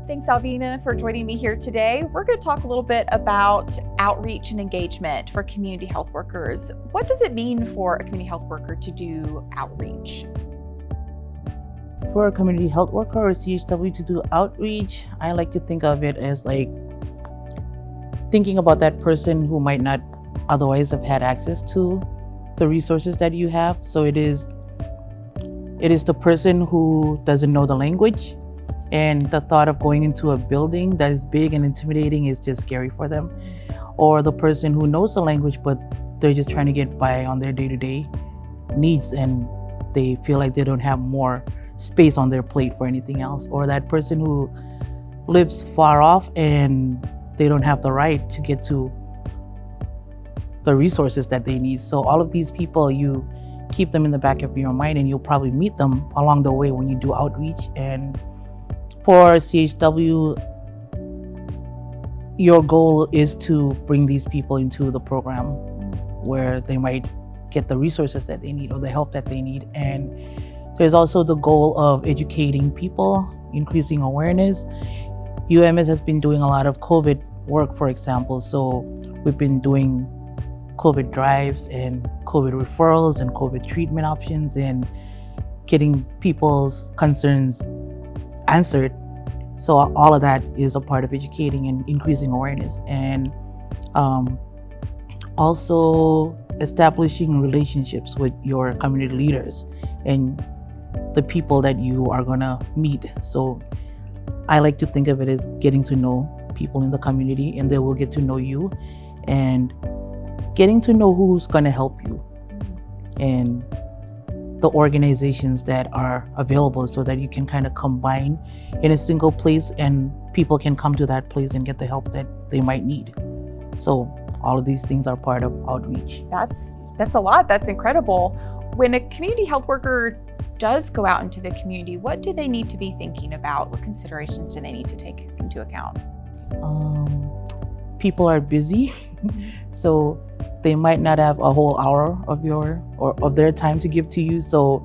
Thanks, Alvina, for joining me here today. We're going to talk a little bit about outreach and engagement for community health workers. What does it mean for a community health worker to do outreach? For a community health worker or CHW to do outreach, I like to think of it as like thinking about that person who might not otherwise have had access to the resources that you have. So it is the person who doesn't know the language, and the thought of going into a building that is big and intimidating is just scary for them. Or the person who knows the language, but they're just trying to get by on their day-to-day needs and they feel like they don't have more space on their plate for anything else. Or that person who lives far off and they don't have the right to get to the resources that they need. So all of these people, you keep them in the back of your mind, and you'll probably meet them along the way when you do outreach. And for CHW, your goal is to bring these people into the program where they might get the resources that they need or the help that they need. And there's also the goal of educating people, increasing awareness. UMS has been doing a lot of COVID work, for example. So we've been doing COVID drives and COVID referrals and COVID treatment options and getting people's concerns answered. So all of that is a part of educating and increasing awareness, and also establishing relationships with your community leaders and the people that you are gonna meet. So I like to think of it as getting to know people in the community, and they will get to know you, and getting to know who's gonna help you and the organizations that are available, so that you can kind of combine in a single place and people can come to that place and get the help that they might need. So all of these things are part of outreach. That's a lot. That's incredible. When a community health worker does go out into the community, what do they need to be thinking about? What considerations do they need to take into account? People are busy, so they might not have a whole hour of their time to give to you. So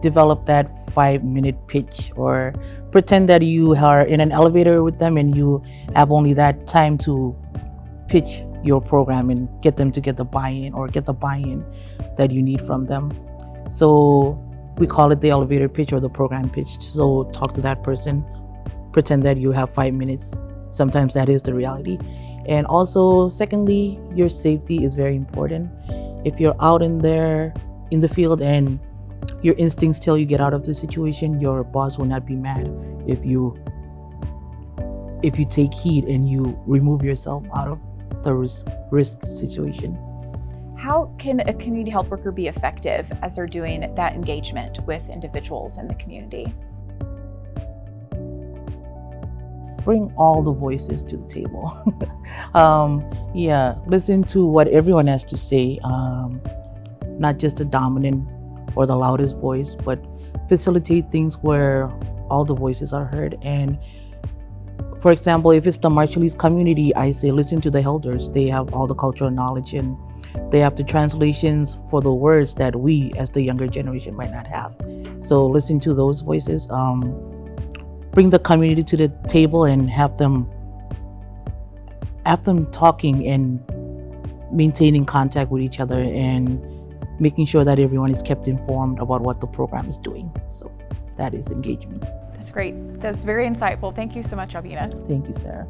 develop that 5-minute pitch, or pretend that you are in an elevator with them and you have only that time to pitch your program and get them to get the buy-in that you need from them. So we call it the elevator pitch or the program pitch. So talk to that person, pretend that you have 5 minutes. Sometimes that is the reality. And also, secondly, your safety is very important. If you're out in the field and your instincts tell you get out of the situation, your boss will not be mad if you take heed and you remove yourself out of the risk situation. How can a community health worker be effective as they're doing that engagement with individuals in the community? Bring all the voices to the table. Listen to what everyone has to say, not just the dominant or the loudest voice, but facilitate things where all the voices are heard. And for example, if it's the Marshallese community, I say listen to the elders. They have all the cultural knowledge and they have the translations for the words that we as the younger generation might not have. So listen to those voices. Bring the community to the table and have them talking and maintaining contact with each other and making sure that everyone is kept informed about what the program is doing. So that is engagement. That's great. That's very insightful. Thank you so much, Alvina. Thank you, Sarah.